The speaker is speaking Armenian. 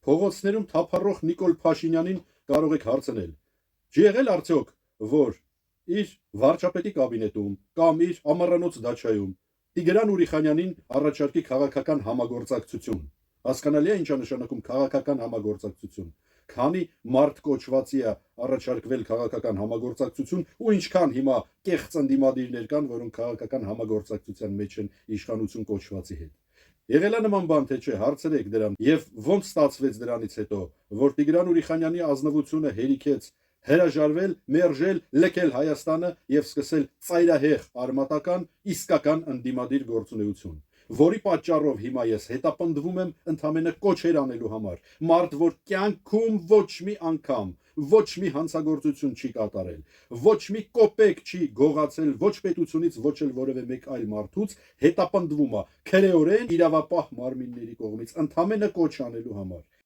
փողոցներում թափառող Նիկոլ Փաշինյանին կարող եք հարցնել. չի եղել արդյոք, որ իր վարչապետի կաբինետում կամ իր ամառանոց դաչայում Տիգրան Ուրիխանյանին առաջարկի քաղաքական համագործակցություն։ Հասկանալի է ինչա նշանակում քաղաքական համագործակցություն։ Քանի մարդ կոչվածի է առաջարկվել քաղաքական համագործակցություն ու ինչքան հիմա կեղծ ընդդիմադիրներ կան, որոնք քաղաքական համագործակցության մեջ են իշխանություն կոչվածի հետ։ Եղել է նման բան թե չէ, հարցրեք դրան։ Եվ ոնց ստացվեց դրանից հետո, որ Տիգրան Ուրիխանյանի ազնվությունը հերիքեց հրաժարվել, մերժել, լքել Հայաստանը եւ սկսել ծայրահեղ արմատական իսկական ընդդիմադիր գործունեություն, որի պատճառով հիմա ես հետապնդվում եմ ընդամենը կոչեր անելու համար։ Մարդ, որ կյանքում ոչ մի անգամ, ոչ մի հանցագործություն չի կատարել, ոչ մի կոպեկ չի գողացել ոչ պետությունից, ոչ էլ որևէ մեկ այլ մարդուց, հետապնդվում է քրեորեն իրավապահ մարմինների կողմից ընդամենը կոչ անելու համար։